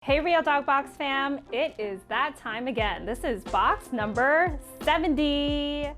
Hey Real.Dog box fam, it is that time again. This is box number 70.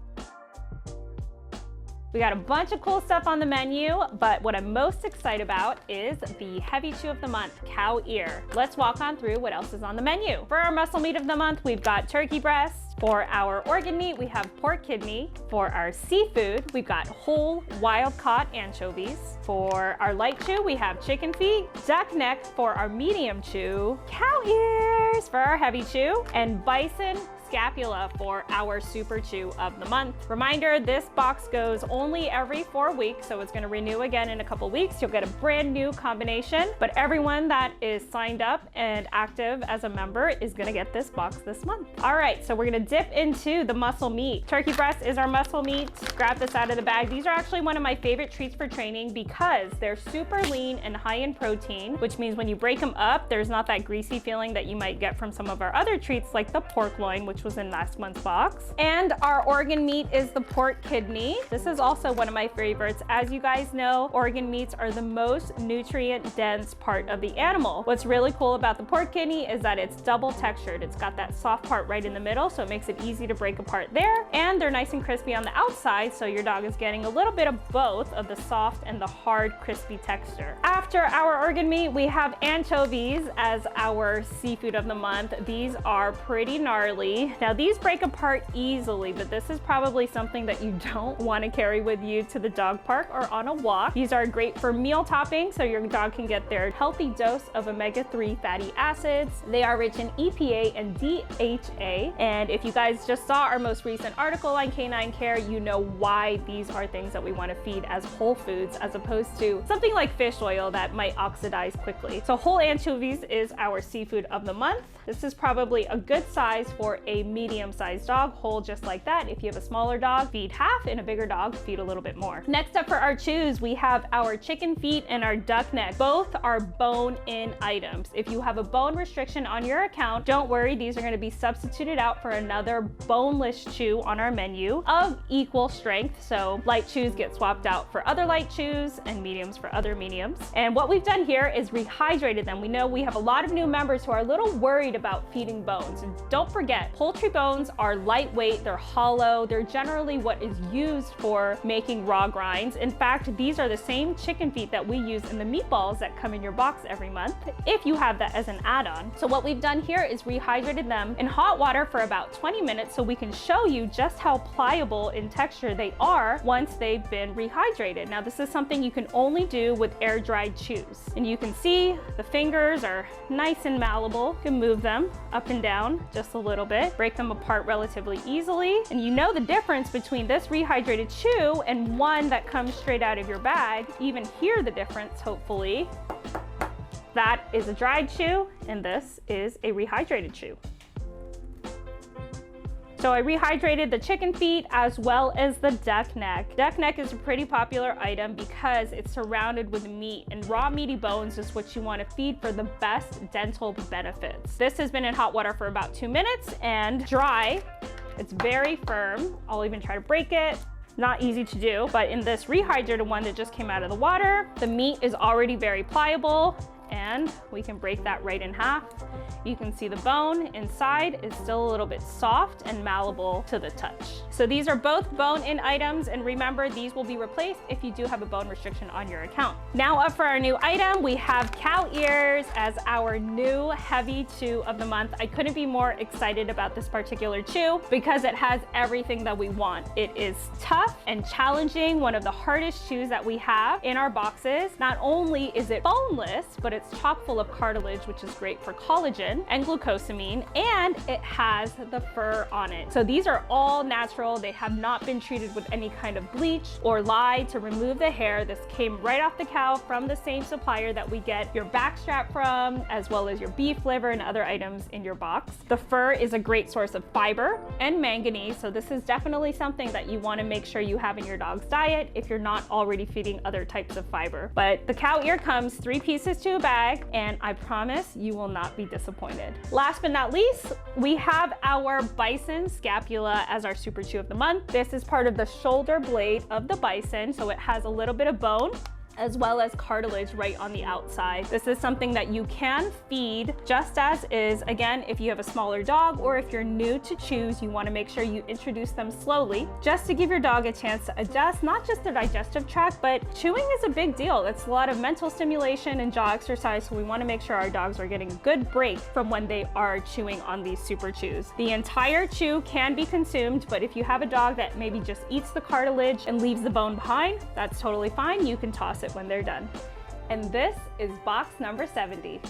We got a bunch of cool stuff on the menu, but what I'm most excited about is the heavy chew of the month, cow ear. Let's walk on through what else is on the menu. For our muscle meat of the month, we've got turkey breast. For our organ meat, we have pork kidney. For our seafood, we've got whole wild-caught anchovies. For our light chew, we have chicken feet, duck neck. For our medium chew, cow ears. For our heavy chew, and bison scapula for our super chew of the month. Reminder, this box goes only every 4 weeks, so it's going to renew again in a couple weeks. You'll get a brand new combination, but everyone that is signed up and active as a member is going to get this box this month. All right, so we're going to dip into the muscle meat. Turkey breast is our muscle meat. Grab this out of the bag. These are actually one of my favorite treats for training because they're super lean and high in protein, which means when you break them up, there's not that greasy feeling that you might get from some of our other treats like the pork loin, which was in last month's box. And our organ meat is the pork kidney. This is also one of my favorites. As you guys know, organ meats are the most nutrient dense part of the animal. What's really cool about the pork kidney is that it's double textured. It's got that soft part right in the middle, so it makes it easy to break apart there. And they're nice and crispy on the outside, so your dog is getting a little bit of both of the soft and the hard, crispy texture. After our organ meat, we have anchovies as our seafood of the month. These are pretty gnarly. Now, these break apart easily, but this is probably something that you don't want to carry with you to the dog park or on a walk. These are great for meal topping, so your dog can get their healthy dose of omega-3 fatty acids. They are rich in EPA and DHA, and if you guys just saw our most recent article on canine care, you know why these are things that we want to feed as whole foods as opposed to something like fish oil that might oxidize quickly. So whole anchovies is our seafood of the month. This is probably a good size for a medium-sized dog, whole just like that. If you have a smaller dog, feed half, and a bigger dog, feed a little bit more. Next up for our chews, we have our chicken feet and our duck neck. Both are bone-in items. If you have a bone restriction on your account, don't worry, these are going to be substituted out for another boneless chew on our menu of equal strength. So light chews get swapped out for other light chews and mediums for other mediums. And what we've done here is rehydrated them. We know we have a lot of new members who are a little worried about feeding bones. And don't forget, poultry bones are lightweight, they're hollow, they're generally what is used for making raw grinds. In fact, these are the same chicken feet that we use in the meatballs that come in your box every month, if you have that as an add-on. So what we've done here is rehydrated them in hot water for about 20 minutes so we can show you just how pliable in texture they are once they've been rehydrated. Now, this is something you can only do with air-dried chews. And you can see the fingers are nice and malleable. You can move them up and down just a little bit, break them apart relatively easily. And you know the difference between this rehydrated chew and one that comes straight out of your bag. Even hear the difference, hopefully. That is a dried chew, and this is a rehydrated chew. So I rehydrated the chicken feet as well as the duck neck. Duck neck is a pretty popular item because it's surrounded with meat, and raw meaty bones is what you want to feed for the best dental benefits. This has been in hot water for about 2 minutes and dry. It's very firm. I'll even try to break it. Not easy to do, but in this rehydrated one that just came out of the water, the meat is already very pliable, and we can break that right in half. You can see the bone inside is still a little bit soft and malleable to the touch. So these are both bone-in items, and remember, these will be replaced if you do have a bone restriction on your account. Now up for our new item, we have cow ears as our new heavy chew of the month. I couldn't be more excited about this particular chew because it has everything that we want. It is tough and challenging, one of the hardest chews that we have in our boxes. Not only is it boneless, but it's chock full of cartilage, which is great for collagen and glucosamine, and it has the fur on it. So these are all natural. They have not been treated with any kind of bleach or lye to remove the hair. This came right off the cow from the same supplier that we get your back strap from, as well as your beef liver and other items in your box. The fur is a great source of fiber and manganese, so this is definitely something that you want to make sure you have in your dog's diet if you're not already feeding other types of fiber. But the cow ear comes 3 pieces to a bag, and I promise you will not be disappointed. Last but not least, we have our Bison Scapula as our super chew of the month. This is part of the shoulder blade of the bison, so it has a little bit of bone as well as cartilage right on the outside. This is something that you can feed just as is. Again, if you have a smaller dog or if you're new to chews, you want to make sure you introduce them slowly just to give your dog a chance to adjust, not just their digestive tract, but chewing is a big deal. It's a lot of mental stimulation and jaw exercise, so we want to make sure our dogs are getting a good break from when they are chewing on these super chews. The entire chew can be consumed, but if you have a dog that maybe just eats the cartilage and leaves the bone behind, that's totally fine. You can toss it when they're done. And this is box number 70.